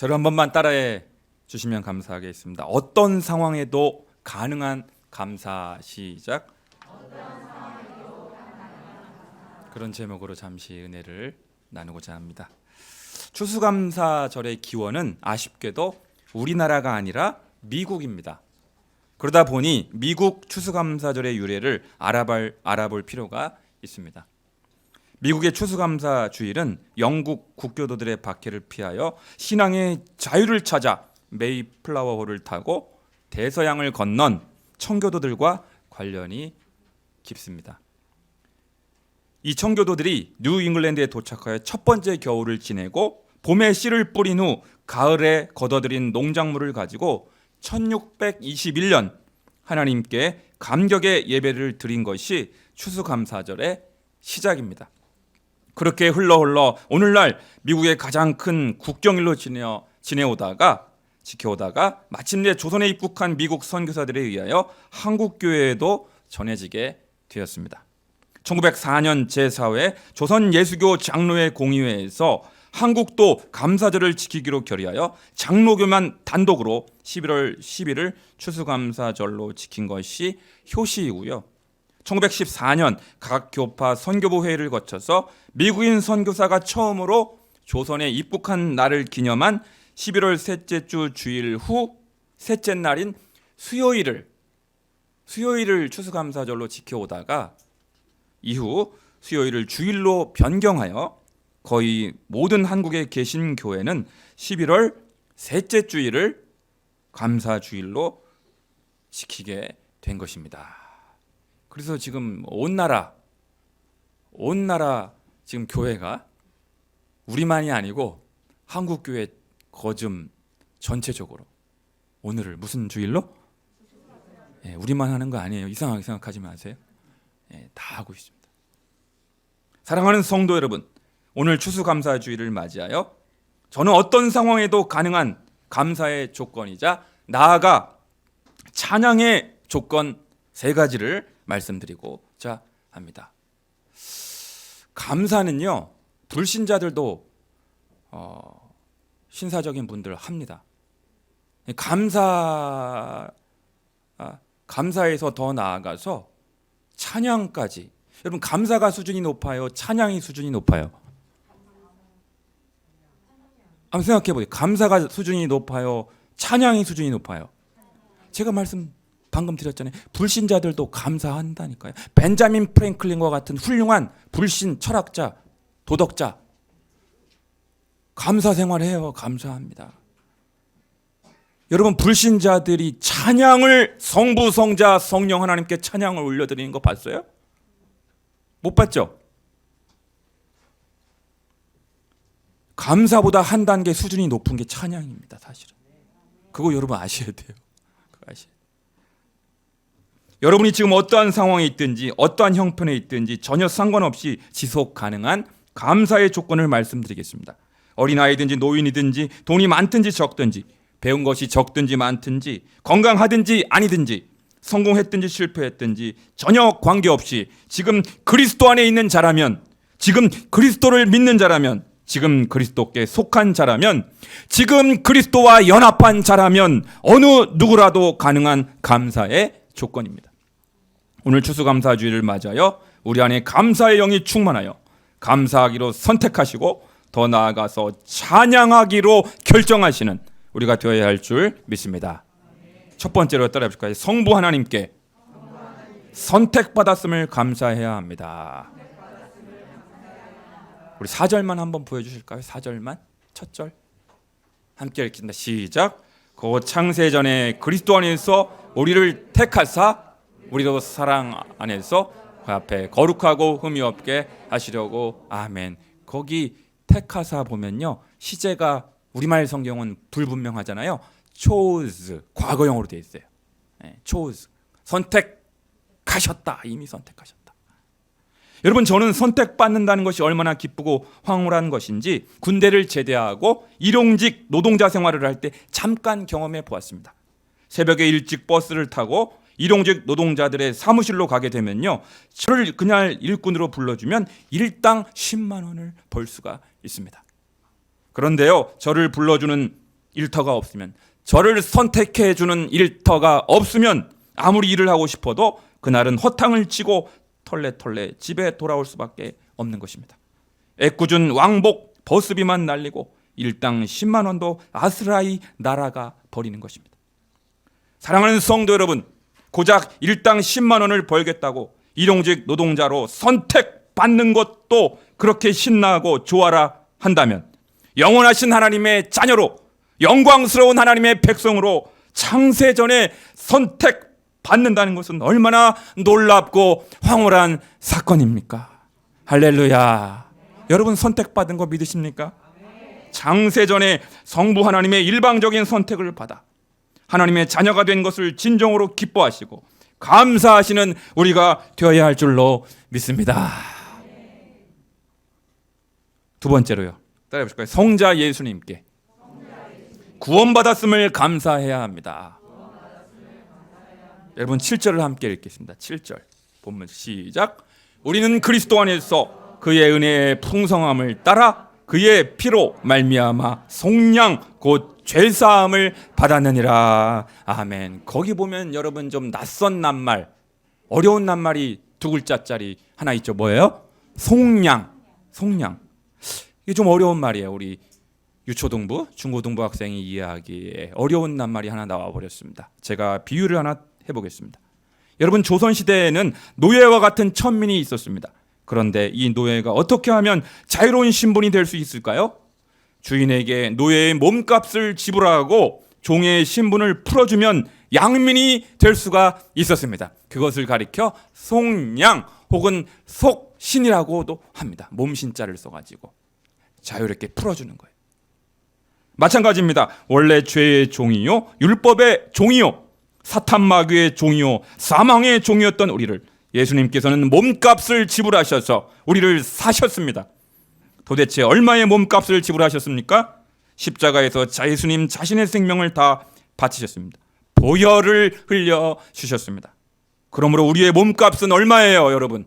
저를 한 번만 따라해 주시면 감사하겠습니다. 어떤 상황에도 가능한 감사. 시작. 그런 제목으로 잠시 은혜를 나누고자 합니다. 추수감사절의 기원은 아쉽게도 우리나라가 아니라 미국입니다. 그러다 보니 미국 추수감사절의 유래를 알아볼 필요가 있습니다. 미국의 추수감사 주일은 영국 국교도들의 박해를 피하여 신앙의 자유를 찾아 메이플라워홀을 타고 대서양을 건넌 청교도들과 관련이 깊습니다. 이 청교도들이 뉴잉글랜드에 도착하여 첫 번째 겨울을 지내고 봄에 씨를 뿌린 후 가을에 걷어들인 농작물을 가지고 1621년 하나님께 감격의 예배를 드린 것이 추수감사절의 시작입니다. 그렇게 흘러 오늘날 미국의 가장 큰 국경일로 지켜오다가 마침내 조선에 입국한 미국 선교사들에 의하여 한국교회에도 전해지게 되었습니다. 1904년 제4회 조선예수교 장로회 공의회에서 한국도 감사절을 지키기로 결의하여 장로교만 단독으로 11월 10일을 추수감사절로 지킨 것이 효시이고요. 1914년 각 교파 선교부 회의를 거쳐서 미국인 선교사가 처음으로 조선에 입국한 날을 기념한 11월 셋째 주 주일 후 셋째 날인 수요일을 추수감사절로 지켜오다가 이후 수요일을 주일로 변경하여 거의 모든 한국에 계신 교회는 11월 셋째 주일을 감사주일로 지키게 된 것입니다. 그래서 지금 온 나라 지금 교회가 우리만이 아니고 한국 교회 거즘 전체적으로 오늘을 무슨 주일로? 우리만 하는 거 아니에요. 이상하게 생각하지 마세요. 다 하고 있습니다. 사랑하는 성도 여러분, 오늘 추수감사주일을 맞이하여 저는 어떤 상황에도 가능한 감사의 조건이자 나아가 찬양의 조건 3가지를 말씀드리고자 합니다. 감사는요, 불신자들도 신사적인 분들 합니다. 감사에서 더 나아가서 찬양까지. 여러분, 감사가 수준이 높아요? 찬양이 수준이 높아요? 한번 생각해 보세요. 감사가 수준이 높아요? 찬양이 수준이 높아요? 제가 방금 드렸잖아요. 불신자들도 감사한다니까요. 벤자민 프랭클린과 같은 훌륭한 불신 철학자, 도덕자 감사 생활해요. 감사합니다. 여러분, 불신자들이 찬양을 성부, 성자, 성령 하나님께 찬양을 올려드리는 거 봤어요? 못 봤죠? 감사보다 한 단계 수준이 높은 게 찬양입니다. 사실은 그거 여러분 아셔야 돼요. 여러분이 지금 어떠한 상황에 있든지 어떠한 형편에 있든지 전혀 상관없이 지속 가능한 감사의 조건을 말씀드리겠습니다. 어린아이든지 노인이든지 돈이 많든지 적든지 배운 것이 적든지 많든지 건강하든지 아니든지 성공했든지 실패했든지 전혀 관계없이 지금 그리스도 안에 있는 자라면, 지금 그리스도를 믿는 자라면, 지금 그리스도께 속한 자라면, 지금 그리스도와 연합한 자라면 어느 누구라도 가능한 감사의 조건입니다. 오늘 추수감사주일을 맞아요. 우리 안에 감사의 영이 충만하여 감사하기로 선택하시고 더 나아가서 찬양하기로 결정하시는 우리가 되어야 할 줄 믿습니다. 첫 번째로 따라해 볼까요? 성부 하나님께 선택받았음을 감사해야 합니다. 우리 4절만 한번 보여주실까요? 4절만, 첫 절 함께 읽겠습니다. 시작. 그 창세전에 그리스도 안에서 우리를 택하사 우리도 사랑 안에서 그 앞에 거룩하고 흠이 없게 하시려고. 아멘. 거기 택하사 보면요, 시제가 우리말 성경은 불분명하잖아요. chose, 과거형으로 되어 있어요. chose, 선택하셨다. 이미 선택하셨다. 여러분, 저는 선택받는다는 것이 얼마나 기쁘고 황홀한 것인지 군대를 제대하고 일용직 노동자 생활을 할 때 잠깐 경험해 보았습니다. 새벽에 일찍 버스를 타고 일용직 노동자들의 사무실로 가게 되면요, 저를 그냥 일꾼으로 불러주면 일당 10만 원을 벌 수가 있습니다. 그런데요, 저를 불러주는 일터가 없으면, 저를 선택해 주는 일터가 없으면 아무리 일을 하고 싶어도 그날은 허탕을 치고 털레털레 집에 돌아올 수밖에 없는 것입니다. 애꿎은 왕복 버스비만 날리고 일당 10만 원도 아스라이 날아가 버리는 것입니다. 사랑하는 성도 여러분, 고작 일당 10만 원을 벌겠다고 일용직 노동자로 선택받는 것도 그렇게 신나고 좋아라 한다면, 영원하신 하나님의 자녀로, 영광스러운 하나님의 백성으로 창세전에 선택받는다는 것은 얼마나 놀랍고 황홀한 사건입니까? 할렐루야. 여러분 선택받은 거 믿으십니까? 창세전에 성부 하나님의 일방적인 선택을 받아 하나님의 자녀가 된 것을 진정으로 기뻐하시고 감사하시는 우리가 되어야 할 줄로 믿습니다. 두 번째로요, 따라해 보실까요? 성자 예수님께 구원받았음을 감사해야 합니다. 여러분 7절을 함께 읽겠습니다. 7절 본문 시작. 우리는 그리스도 안에서 그의 은혜의 풍성함을 따라 그의 피로 말미암아 속량 곧 죄사함을 받았느니라. 아멘. 거기 보면 여러분 좀 낯선 낱말, 어려운 낱말이 두 글자짜리 하나 있죠. 뭐예요? 속량. 속량. 이게 좀 어려운 말이에요. 우리 유초등부, 중고등부 학생이 이해하기에 어려운 낱말이 하나 나와 버렸습니다. 제가 비유를 하나 해보겠습니다. 여러분 조선시대에는 노예와 같은 천민이 있었습니다. 그런데 이 노예가 어떻게 하면 자유로운 신분이 될 수 있을까요? 주인에게 노예의 몸값을 지불하고 종의 신분을 풀어주면 양민이 될 수가 있었습니다. 그것을 가리켜 속량 혹은 속신이라고도 합니다. 몸신자를 써가지고 자유롭게 풀어주는 거예요. 마찬가지입니다. 원래 죄의 종이요, 율법의 종이요, 사탄 마귀의 종이요, 사망의 종이었던 우리를 예수님께서는 몸값을 지불하셔서 우리를 사셨습니다. 도대체 얼마의 몸값을 지불하셨습니까? 십자가에서 예수님 자신의 생명을 다 바치셨습니다. 보혈을 흘려 주셨습니다. 그러므로 우리의 몸값은 얼마예요, 여러분?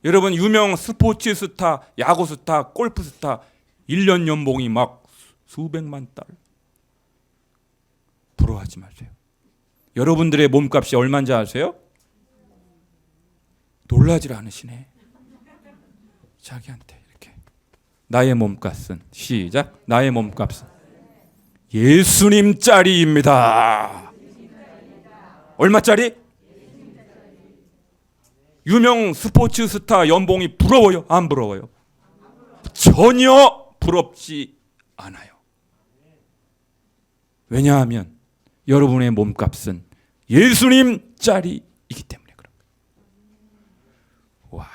여러분 유명 스포츠 스타, 야구 스타, 골프 스타 1년 연봉이 막 수백만 달러. 부러워하지 마세요. 여러분들의 몸값이 얼마인지 아세요? 놀라질 않으시네. 자기한테 이렇게 나의 몸값은 시작. 나의 몸값은 예수님짜리입니다. 얼마짜리? 유명 스포츠 스타 연봉이 부러워요? 안 부러워요? 전혀 부럽지 않아요. 왜냐하면 여러분의 몸값은 예수님짜리이기 때문에. 와.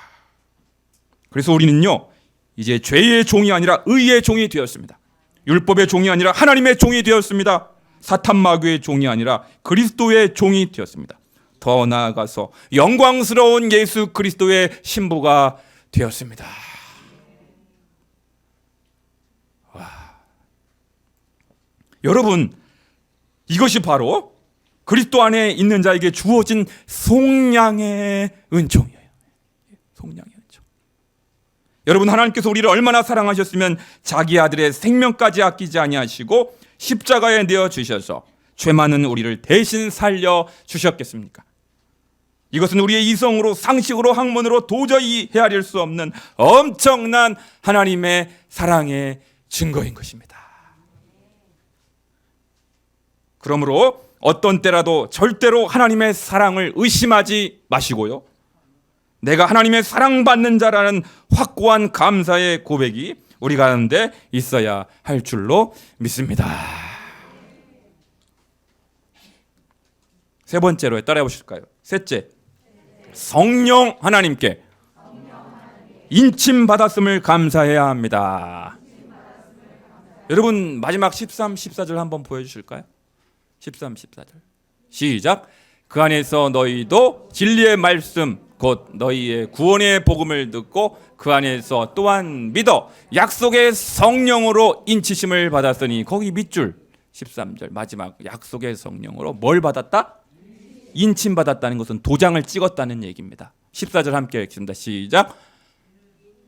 그래서 우리는요, 이제 죄의 종이 아니라 의의 종이 되었습니다. 율법의 종이 아니라 하나님의 종이 되었습니다. 사탄 마귀의 종이 아니라 그리스도의 종이 되었습니다. 더 나아가서 영광스러운 예수 그리스도의 신부가 되었습니다. 와. 여러분, 이것이 바로 그리스도 안에 있는 자에게 주어진 속량의 은총이에요. 속량의 은총. 여러분, 하나님께서 우리를 얼마나 사랑하셨으면 자기 아들의 생명까지 아끼지 아니하시고 십자가에 내어 주셔서 죄 많은 우리를 대신 살려 주셨겠습니까? 이것은 우리의 이성으로, 상식으로, 학문으로 도저히 헤아릴 수 없는 엄청난 하나님의 사랑의 증거인 것입니다. 그러므로 어떤 때라도 절대로 하나님의 사랑을 의심하지 마시고요, 내가 하나님의 사랑받는 자라는 확고한 감사의 고백이 우리 가운데 있어야 할 줄로 믿습니다. 세 번째로 따라해 보실까요? 셋째, 성령 하나님께 인침받았음을 감사해야 합니다. 여러분 마지막 13, 14절 한번 보여주실까요? 13, 14절 시작. 그 안에서 너희도 진리의 말씀 곧 너희의 구원의 복음을 듣고 그 안에서 또한 믿어 약속의 성령으로 인치심을 받았으니, 거기 밑줄 13절 마지막 약속의 성령으로 뭘 받았다? 인침 받았다는 것은 도장을 찍었다는 얘기입니다. 14절 함께 읽습니다. 시작.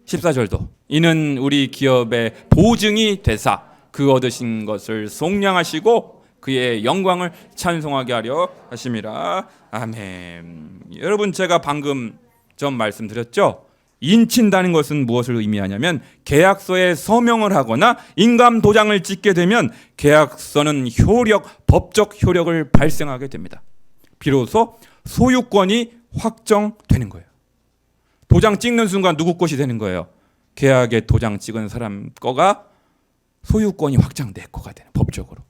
14절도 이는 우리 기업의 보증이 되사 그 얻으신 것을 속량하시고 그의 영광을 찬송하게 하려 하심이라. 아멘. 여러분, 제가 방금 전 말씀드렸죠. 인친다는 것은 무엇을 의미하냐면 계약서에 서명을 하거나 인감 도장을 찍게 되면 계약서는 법적 효력을 발생하게 됩니다. 비로소 소유권이 확정되는 거예요. 도장 찍는 순간 누구 것이 되는 거예요? 계약에 도장 찍은 사람 거가 소유권이 확정될 거가 되는, 법적으로.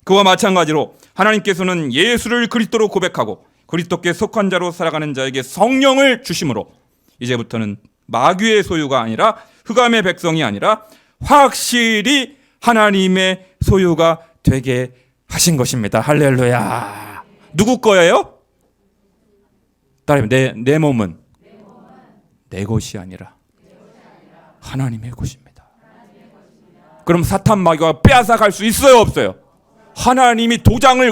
그와 마찬가지로 하나님께서는 예수를 그리스도로 고백하고 그리스도께 속한 자로 살아가는 자에게 성령을 주심으로 이제부터는 마귀의 소유가 아니라, 흑암의 백성이 아니라 확실히 하나님의 소유가 되게 하신 것입니다. 할렐루야. 누구 거예요? 따라하면 내 몸은 내 것이 아니라 하나님의 것입니다. 그럼 사탄 마귀가 빼앗아갈 수 있어요, 없어요? 하나님이 도장을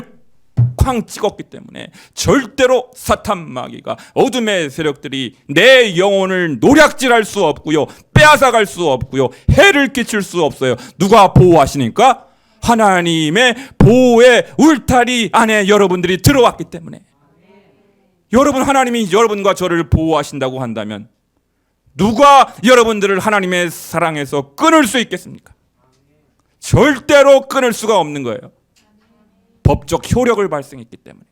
쾅 찍었기 때문에 절대로 사탄 마귀가, 어둠의 세력들이 내 영혼을 노략질할 수 없고요, 빼앗아갈 수 없고요, 해를 끼칠 수 없어요. 누가 보호하시니까? 하나님의 보호의 울타리 안에 여러분들이 들어왔기 때문에. 여러분, 하나님이 여러분과 저를 보호하신다고 한다면 누가 여러분들을 하나님의 사랑에서 끊을 수 있겠습니까? 절대로 끊을 수가 없는 거예요. 법적 효력을 발생했기 때문에.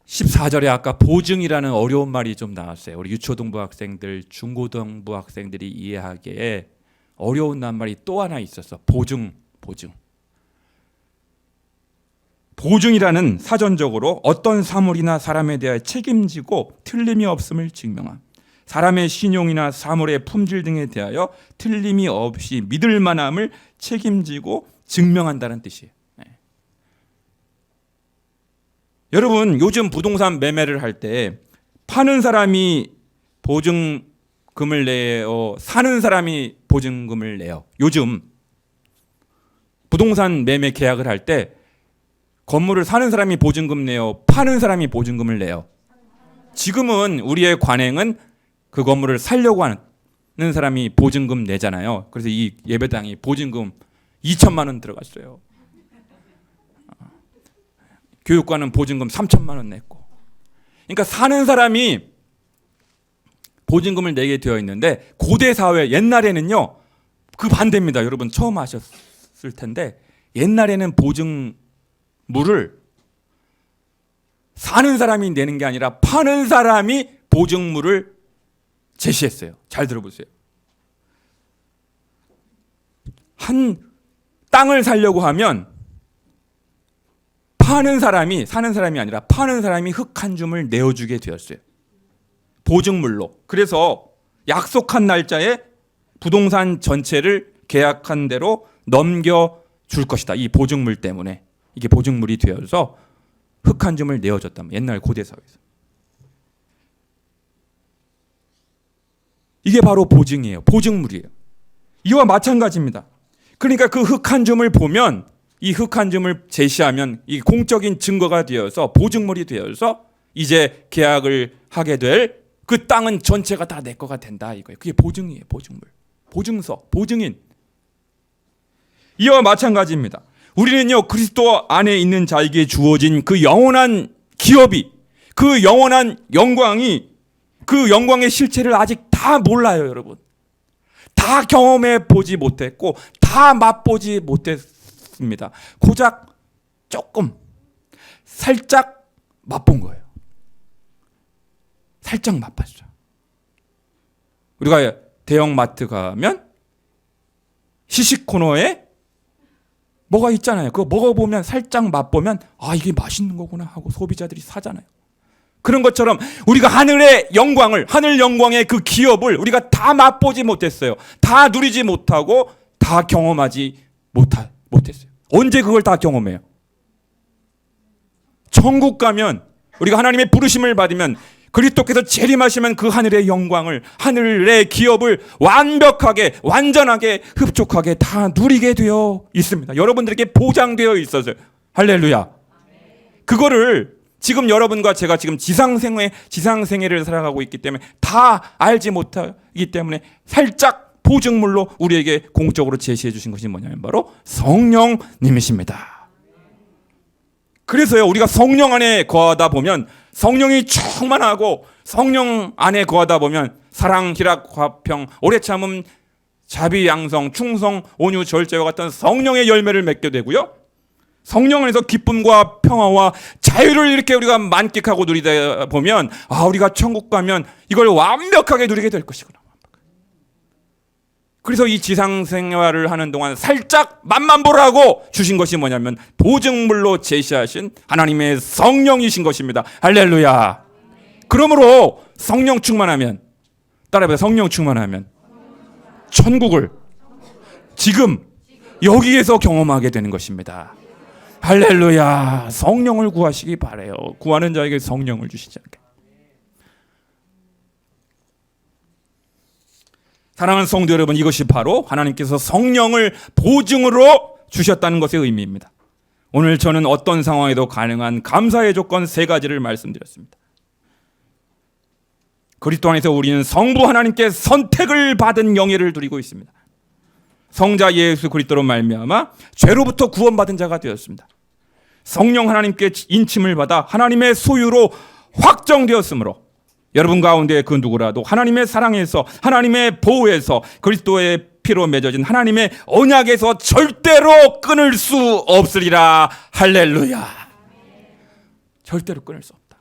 14절에 아까 보증이라는 어려운 말이 좀 나왔어요. 우리 유초등부 학생들, 중고등부 학생들이 이해하기에 어려운 낱말이 또 하나 있었어. 보증. 보증이라는 사전적으로 어떤 사물이나 사람에 대하여 책임지고 틀림이 없음을 증명함. 사람의 신용이나 사물의 품질 등에 대하여 틀림이 없이 믿을 만함을 책임지고 증명한다는 뜻이에요. 네. 여러분, 요즘 부동산 매매를 할 때 파는 사람이 보증금을 내요, 사는 사람이 보증금을 내요. 요즘 부동산 매매 계약을 할 때 건물을 사는 사람이 보증금 내요, 파는 사람이 보증금을 내요? 지금은 우리의 관행은 그 건물을 살려고 하는 사람이 보증금 내잖아요. 그래서 이 예배당이 보증금 2천만 원 들어갔어요. 교육관은 보증금 3천만 원 냈고. 그러니까 사는 사람이 보증금을 내게 되어 있는데, 고대 사회 옛날에는요, 그 반대입니다. 여러분 처음 하셨을 텐데, 옛날에는 보증물을 사는 사람이 내는 게 아니라 파는 사람이 보증물을 제시했어요. 잘 들어보세요. 한 땅을 사려고 하면 파는 사람이, 사는 사람이 아니라 파는 사람이 흙 한 줌을 내어주게 되었어요. 보증물로. 그래서 약속한 날짜에 부동산 전체를 계약한 대로 넘겨줄 것이다. 이 보증물 때문에. 이게 보증물이 되어서 흙 한 줌을 내어줬다면, 옛날 고대 사회에서. 이게 바로 보증이에요. 보증물이에요. 이와 마찬가지입니다. 그러니까 그 흙 한 줌을 보면, 이 흙 한 줌을 제시하면 이 공적인 증거가 되어서, 보증물이 되어서 이제 계약을 하게 될 그 땅은 전체가 다 내 거가 된다 이거예요. 그게 보증이에요. 보증물. 보증서, 보증인. 이와 마찬가지입니다. 우리는요, 그리스도 안에 있는 자에게 주어진 그 영원한 기업이, 그 영원한 영광이, 그 영광의 실체를 아직 다 몰라요, 여러분. 다 경험해 보지 못했고 다 맛보지 못했습니다. 고작 조금, 살짝 맛본 거예요. 살짝 맛봤죠. 우리가 대형 마트 가면 시식 코너에 뭐가 있잖아요. 그거 먹어보면, 살짝 맛보면, 아, 이게 맛있는 거구나 하고 소비자들이 사잖아요. 그런 것처럼 우리가 하늘의 영광을, 하늘 영광의 그 기업을 우리가 다 맛보지 못했어요. 다 누리지 못하고 다 경험하지 못했어요. 언제 그걸 다 경험해요? 천국 가면, 우리가 하나님의 부르심을 받으면, 그리스도께서 재림하시면 그 하늘의 영광을, 하늘의 기업을 완벽하게, 완전하게, 흡족하게 다 누리게 되어 있습니다. 여러분들에게 보장되어 있어서요. 할렐루야. 그거를 지금 여러분과 제가 지금 지상생애를 살아가고 있기 때문에 다 알지 못하기 때문에 살짝 보증물로 우리에게 공적으로 제시해 주신 것이 뭐냐면 바로 성령님이십니다. 그래서요, 우리가 성령 안에 거하다 보면 성령이 충만하고 성령 안에 거하다 보면 사랑, 희락, 화평, 오래 참음, 자비, 양성, 충성, 온유, 절제와 같은 성령의 열매를 맺게 되고요, 성령 안에서 기쁨과 평화와 자유를 이렇게 우리가 만끽하고 누리다 보면 우리가 천국 가면 이걸 완벽하게 누리게 될 것이구나. 그래서 이 지상생활을 하는 동안 살짝 맛만 보라고 주신 것이 뭐냐면 보증물로 제시하신 하나님의 성령이신 것입니다. 할렐루야. 그러므로 성령 충만하면, 따라해봐요. 성령 충만하면 천국을 지금 여기에서 경험하게 되는 것입니다. 할렐루야. 성령을 구하시기 바라요. 구하는 자에게 성령을 주시지 않게. 사랑하는 성도 여러분, 이것이 바로 하나님께서 성령을 보증으로 주셨다는 것의 의미입니다. 오늘 저는 어떤 상황에도 가능한 감사의 조건 3가지를 말씀드렸습니다. 그리스도 안에서 우리는 성부 하나님께 선택을 받은 영예를 누리고 있습니다. 성자 예수 그리스도로 말미암아 죄로부터 구원받은 자가 되었습니다. 성령 하나님께 인침을 받아 하나님의 소유로 확정되었으므로 여러분 가운데 그 누구라도 하나님의 사랑에서, 하나님의 보호에서, 그리스도의 피로 맺어진 하나님의 언약에서 절대로 끊을 수 없으리라. 할렐루야. 절대로 끊을 수 없다.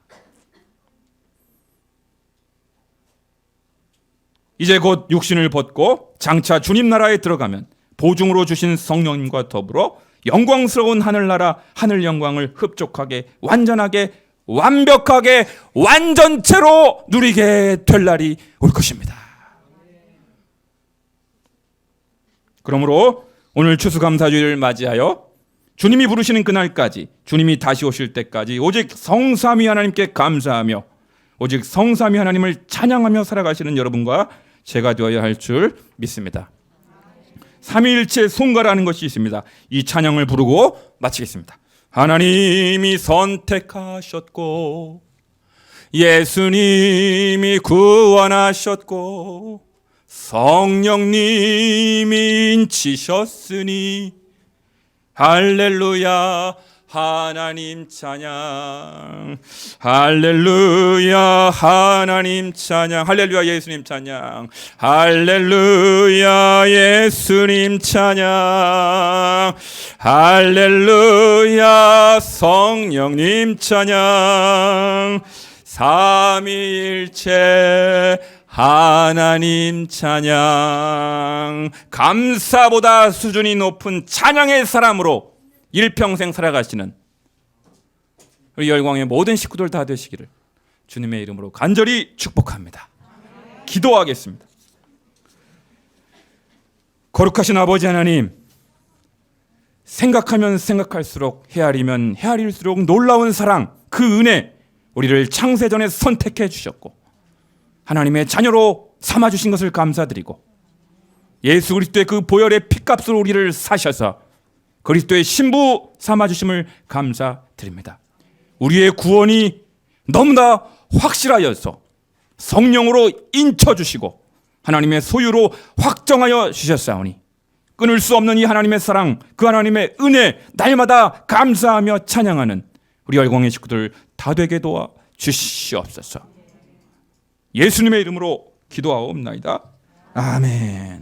이제 곧 육신을 벗고 장차 주님 나라에 들어가면 보증으로 주신 성령님과 더불어 영광스러운 하늘나라, 하늘 영광을 흡족하게, 완전하게, 완벽하게, 완전체로 누리게 될 날이 올 것입니다. 그러므로 오늘 추수감사주일을 맞이하여 주님이 부르시는 그날까지, 주님이 다시 오실 때까지 오직 성삼위 하나님께 감사하며 오직 성삼위 하나님을 찬양하며 살아가시는 여러분과 제가 되어야 할 줄 믿습니다. 삼위일체 송가라는 것이 있습니다. 이 찬양을 부르고 마치겠습니다. 하나님이 선택하셨고 예수님이 구원하셨고 성령님이 인치셨으니 할렐루야 하나님 찬양, 할렐루야 하나님 찬양, 할렐루야 예수님 찬양, 할렐루야 예수님 찬양, 할렐루야 성령님 찬양, 삼위일체 하나님 찬양. 감사보다 수준이 높은 찬양의 사람으로 일평생 살아가시는 우리 열광의 모든 식구들 다 되시기를 주님의 이름으로 간절히 축복합니다. 기도하겠습니다. 거룩하신 아버지 하나님, 생각하면 생각할수록, 헤아리면 헤아릴수록 놀라운 사랑, 그 은혜, 우리를 창세전에 선택해 주셨고 하나님의 자녀로 삼아주신 것을 감사드리고 예수 그리스도의 그 보혈의 피값으로 우리를 사셔서 그리스도의 신부 삼아주심을 감사드립니다. 우리의 구원이 너무나 확실하여서 성령으로 인쳐주시고 하나님의 소유로 확정하여 주셨사오니 끊을 수 없는 이 하나님의 사랑, 그 하나님의 은혜 날마다 감사하며 찬양하는 우리 열광의 식구들 다 되게 도와 주시옵소서. 예수님의 이름으로 기도하옵나이다. 아멘.